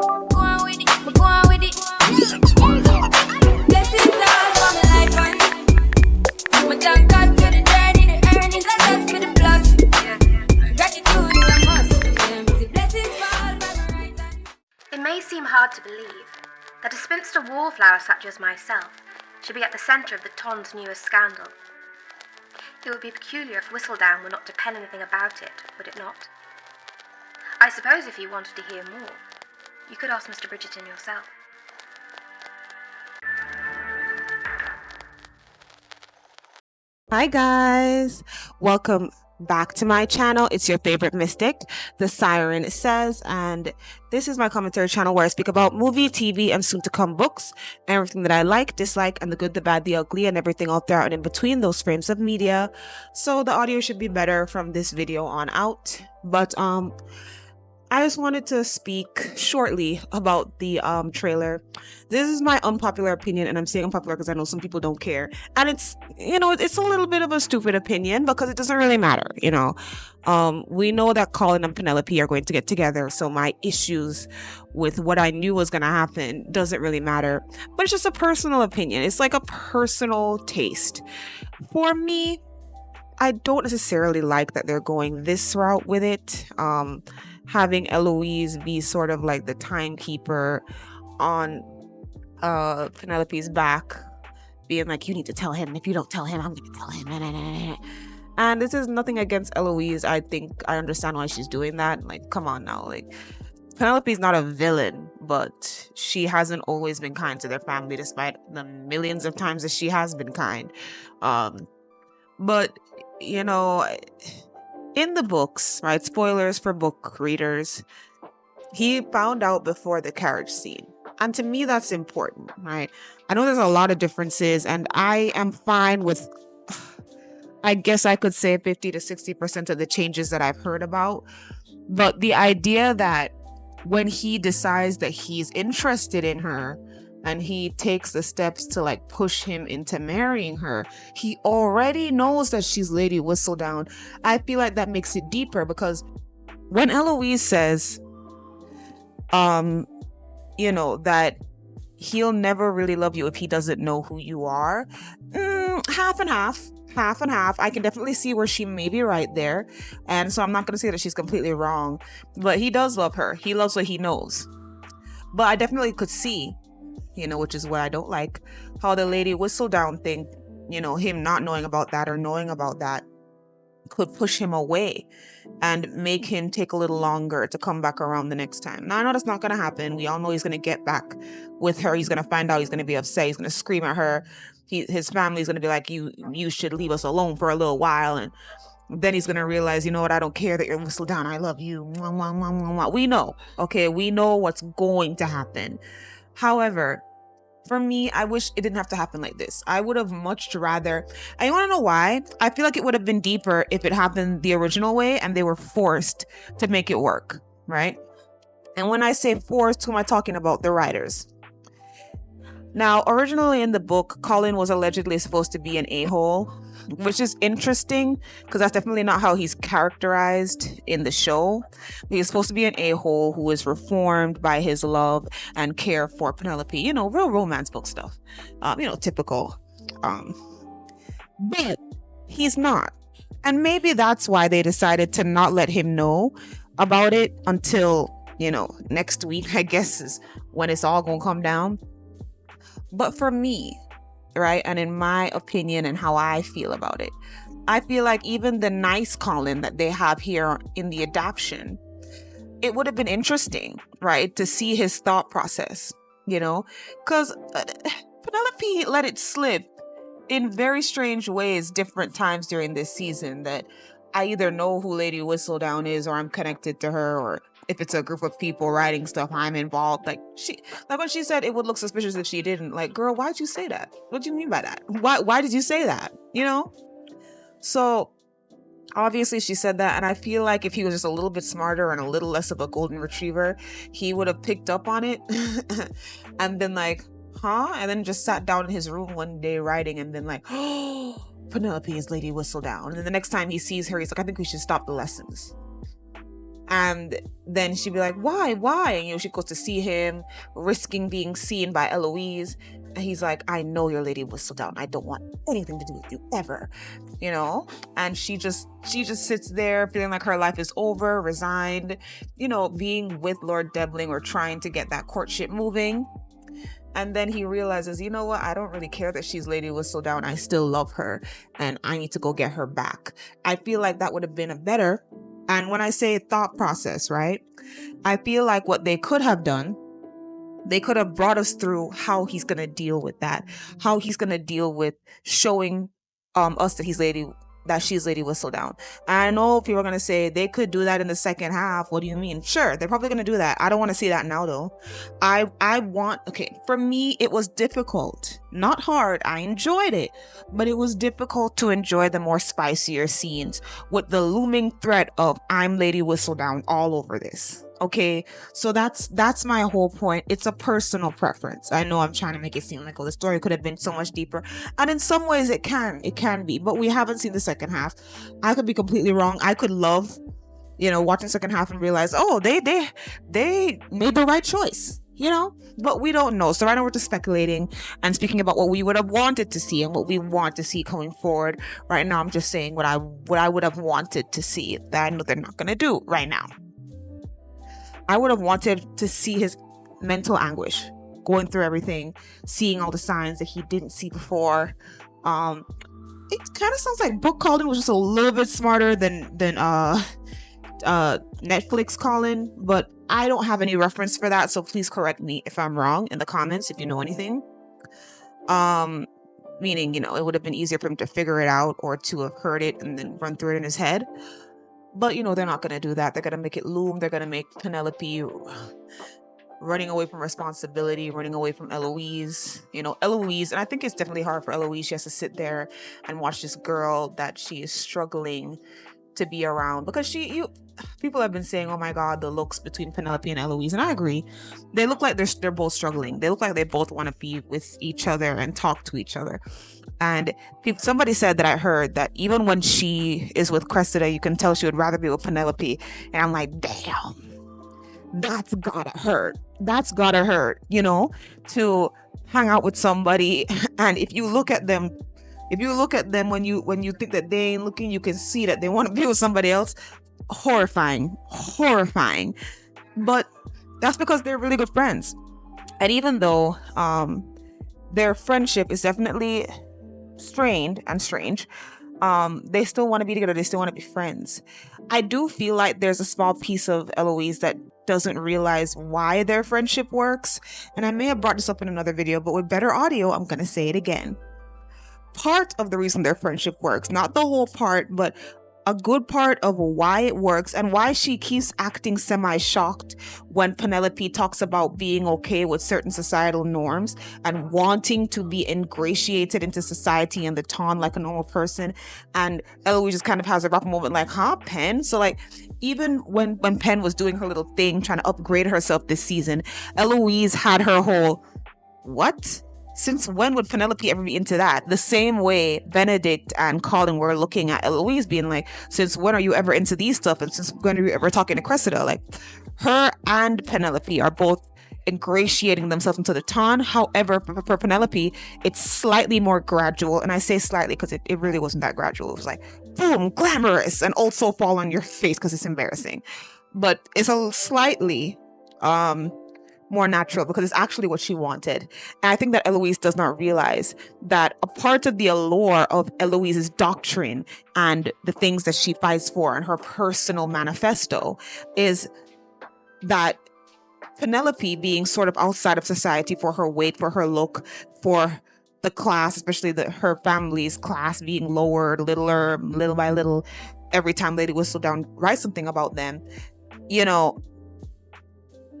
Go on with it, but go on with it. Blessings all for my life, man. My thank God for the journey, the earnings, and just for the plus. Gratitude is a must. Blessings fall by my right hand. It may seem hard to believe that a spinster wallflower such as myself should be at the centre of the Ton's newest scandal. It would be peculiar if Whistledown were not to pen anything about it, would it not? I suppose if you wanted to hear more, you could ask Mr. Bridgerton yourself. Hi guys, welcome back to my channel. It's your favorite mystic, TheSirenSayz, and this is my commentary channel where I speak about movie, TV, and soon to come books, everything that I like, dislike, and the good, the bad, the ugly, and everything out there and in between those frames of media. So the audio should be better from this video on out, but I just wanted to speak shortly about the trailer. This is my unpopular opinion, and I'm saying unpopular because I know some people don't care. And it's, it's a little bit of a stupid opinion because it doesn't really matter, We know that Colin and Penelope are going to get together, so my issues with what I knew was going to happen doesn't really matter. But it's just a personal opinion. It's like a personal taste. For me, I don't necessarily like that they're going this route with it. Having Eloise be sort of like the timekeeper on Penelope's back, being like, you need to tell him. If you don't tell him, I'm going to tell him. And this is nothing against Eloise. I think I understand why she's doing that. Like, come on now. Like, Penelope's not a villain, but she hasn't always been kind to their family, despite the millions of times that she has been kind. But, in the books, right, spoilers for book readers, he found out before the carriage scene. And to me, that's important, right? I know there's a lot of differences, and I am fine with, I guess I could say 50 to 60% of the changes that I've heard about. But the idea that when he decides that he's interested in her, and he takes the steps to like push him into marrying her, he already knows that she's Lady Whistledown. I feel like that makes it deeper, because when Eloise says, that he'll never really love you if he doesn't know who you are, half and half. I can definitely see where she may be right there. And so I'm not going to say that she's completely wrong, but he does love her. He loves what he knows. But I definitely could see, which is what I don't like, how the Lady Whistledown thing, him not knowing about that or knowing about that could push him away and make him take a little longer to come back around the next time. Now, I know that's not going to happen. We all know he's going to get back with her. He's going to find out. He's going to be upset. He's going to scream at her. His family's going to be like, you should leave us alone for a little while. And then he's going to realize, you know what, I don't care that you're Whistledown. I love you. Mwah, mwah, mwah, mwah, mwah. We know. Okay, we know what's going to happen. However, for me, I wish it didn't have to happen like this. I would have much rather, and you want to know why? I feel like it would have been deeper if it happened the original way and they were forced to make it work, right? And when I say forced, who am I talking about? The writers. Now, originally in the book, Colin was allegedly supposed to be an a-hole, which is interesting because that's definitely not how he's characterized in the show. He's supposed to be an a-hole who is reformed by his love and care for Penelope, real romance book stuff, typical. But he's not. And maybe that's why they decided to not let him know about it until, next week, I guess, is when it's all gonna come down. But for me, right, and in my opinion and how I feel about it, I feel like even the nice Colin that they have here in the adaptation, it would have been interesting, right, to see his thought process, because Penelope let it slip in very strange ways different times during this season, that I either know who Lady Whistledown is, or I'm connected to her, or if it's a group of people writing stuff, I'm involved. Like when she said it would look suspicious if she didn't, like, girl, why'd you say that? What do you mean by that? Why did you say that? So obviously she said that, and I feel like if he was just a little bit smarter and a little less of a golden retriever, he would have picked up on it and been like, huh? And then just sat down in his room one day writing and been like, oh, Penelope is Lady Whistledown. And then the next time he sees her, he's like, I think we should stop the lessons. And then she'd be like, why? And she goes to see him, risking being seen by Eloise. And he's like, I know your Lady Whistledown. I don't want anything to do with you ever, and she just sits there feeling like her life is over, resigned, being with Lord Debling or trying to get that courtship moving. And then he realizes, you know what? I don't really care that she's Lady Whistledown. I still love her and I need to go get her back. I feel like that would have been a better, and when I say thought process, right? I feel like what they could have done, they could have brought us through how he's going to deal with that, how he's going to deal with showing us that she's Lady Whistledown. And I know people are going to say they could do that in the second half. What do you mean? Sure, they're probably going to do that. I don't want to see that now though. For me, it was difficult, not hard. I enjoyed it, but it was difficult to enjoy the more spicier scenes with the looming threat of I'm Lady Whistledown all over this. Okay, so that's my whole point. It's a personal preference. I know I'm trying to make it seem like, the story could have been so much deeper, and in some ways it can be, but we haven't seen the second half. I could be completely wrong. I could love, watching the second half and realize, they made the right choice, but we don't know. So right now we're just speculating and speaking about what we would have wanted to see and what we want to see going forward. Right now I'm just saying what I would have wanted to see that I know they're not going to do right now. I would have wanted to see his mental anguish, going through everything, seeing all the signs that he didn't see before. It kind of sounds like Book Colin was just a little bit smarter than Netflix Colin, but I don't have any reference for that, so please correct me if I'm wrong in the comments if you know anything. Meaning, it would have been easier for him to figure it out or to have heard it and then run through it in his head. But, they're not going to do that. They're going to make it loom. They're going to make Penelope running away from responsibility, running away from Eloise. Eloise, and I think it's definitely hard for Eloise. She has to sit there and watch this girl that she is struggling to be around. Because people have been saying, oh my God, the looks between Penelope and Eloise. And I agree. They look like they're both struggling. They look like they both want to be with each other and talk to each other. And somebody said that I heard that even when she is with Cressida, you can tell she would rather be with Penelope. And I'm like, damn, that's gotta hurt. That's gotta hurt, to hang out with somebody. And if you look at them when you think that they ain't looking, you can see that they want to be with somebody else. Horrifying. But that's because they're really good friends. And even though their friendship is definitely strained and strange, they still want to be together. They still want to be friends. I do feel like there's a small piece of Eloise that doesn't realize why their friendship works. And I may have brought this up in another video, but with better audio, I'm going to say it again. Part of the reason their friendship works, not the whole part, but a good part of why it works and why she keeps acting semi-shocked when Penelope talks about being okay with certain societal norms and wanting to be ingratiated into society and the ton like a normal person. And Eloise just kind of has a rough moment like, huh, Pen? So like, even when Pen was doing her little thing, trying to upgrade herself this season, Eloise had her whole, what? Since when would Penelope ever be into that? The same way Benedict and Colin were looking at Eloise being like, since when are you ever into these stuff? And since when are you ever talking to Cressida? Like, her and Penelope are both ingratiating themselves into the ton. However, for Penelope, it's slightly more gradual. And I say slightly because it really wasn't that gradual. It was like, boom, glamorous, and also fall on your face because it's embarrassing. But it's a slightly more natural because it's actually what she wanted. And I think that Eloise does not realize that a part of the allure of Eloise's doctrine and the things that she fights for and her personal manifesto is that Penelope being sort of outside of society for her weight, for her look, for the class, especially her family's class being lowered little by little every time Lady Whistledown writes something about them,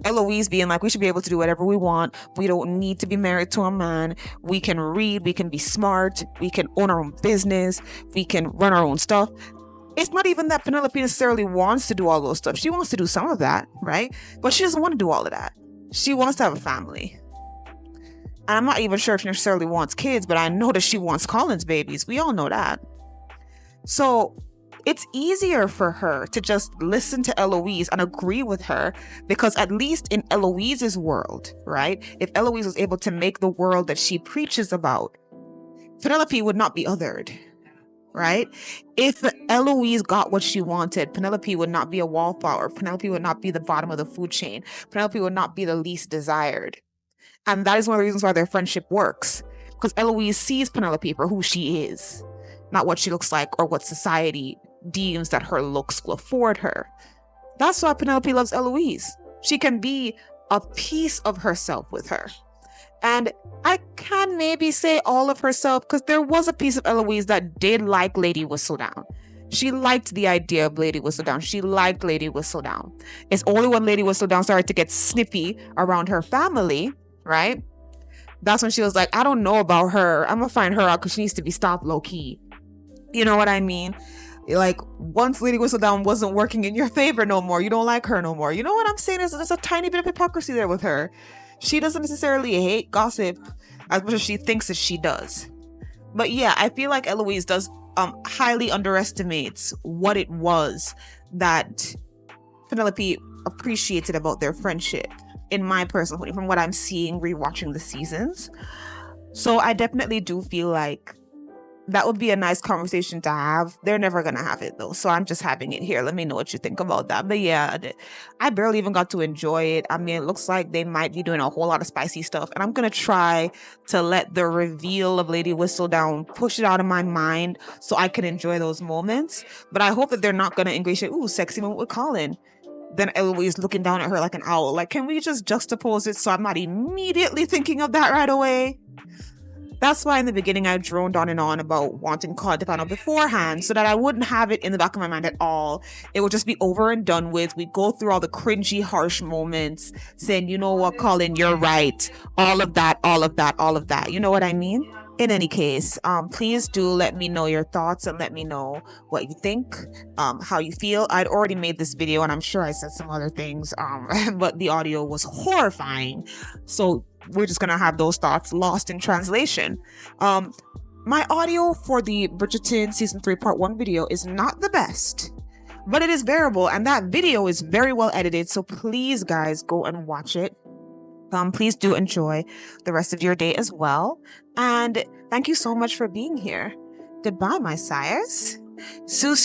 Eloise being like, we should be able to do whatever we want. We don't need to be married to a man. We can read. We can be smart. We can own our own business. We can run our own stuff. It's not even that Penelope necessarily wants to do all those stuff. She wants to do some of that, right? But she doesn't want to do all of that. She wants to have a family. And I'm not even sure if she necessarily wants kids, but I know that she wants Colin's babies. We all know that. So it's easier for her to just listen to Eloise and agree with her, because at least in Eloise's world, right? If Eloise was able to make the world that she preaches about, Penelope would not be othered, right? If Eloise got what she wanted, Penelope would not be a wallflower. Penelope would not be the bottom of the food chain. Penelope would not be the least desired. And that is one of the reasons why their friendship works, because Eloise sees Penelope for who she is, not what she looks like or what society deems that her looks will afford her. That's why Penelope loves Eloise. She can be a piece of herself with her. And I can maybe say all of herself, because there was a piece of Eloise that did like Lady Whistledown. She liked the idea of Lady Whistledown. She liked Lady Whistledown. It's only when Lady Whistledown started to get snippy around her family, right? That's when she was like, I don't know about her. I'm gonna find her out because she needs to be stopped low-key. You know what I mean? Like, once Lady Whistledown wasn't working in your favor no more, you don't like her no more. You know what I'm saying? There's a tiny bit of hypocrisy there with her. She doesn't necessarily hate gossip as much as she thinks that she does. But yeah, I feel like Eloise does highly underestimates what it was that Penelope appreciated about their friendship, in my personal opinion, from what I'm seeing rewatching the seasons. So I definitely do feel like that would be a nice conversation to have. They're never gonna have it though, so I'm just having it here. Let me know what you think about that. But yeah, I barely even got to enjoy it. I mean, it looks like they might be doing a whole lot of spicy stuff, and I'm gonna try to let the reveal of Lady Whistledown push it out of my mind so I can enjoy those moments. But I hope that they're not gonna ingratiate, ooh, sexy moment with Colin, then Eloise looking down at her like an owl. Like, can we just juxtapose it so I'm not immediately thinking of that right away? That's why in the beginning I droned on and on about wanting Claude to find out beforehand, so that I wouldn't have it in the back of my mind at all. It would just be over and done with. We'd go through all the cringy, harsh moments, saying, you know what, Colin, you're right. All of that, all of that, all of that. You know what I mean? In any case, please do let me know your thoughts and let me know what you think, how you feel. I'd already made this video and I'm sure I said some other things, but the audio was horrifying. So we're just gonna have those thoughts lost in translation. My audio for the Bridgerton season 3 part 1 video is not the best, but it is bearable, and that video is very well edited, so please guys go and watch it. Please do enjoy the rest of your day as well, and thank you so much for being here. Goodbye, my sires. Sue.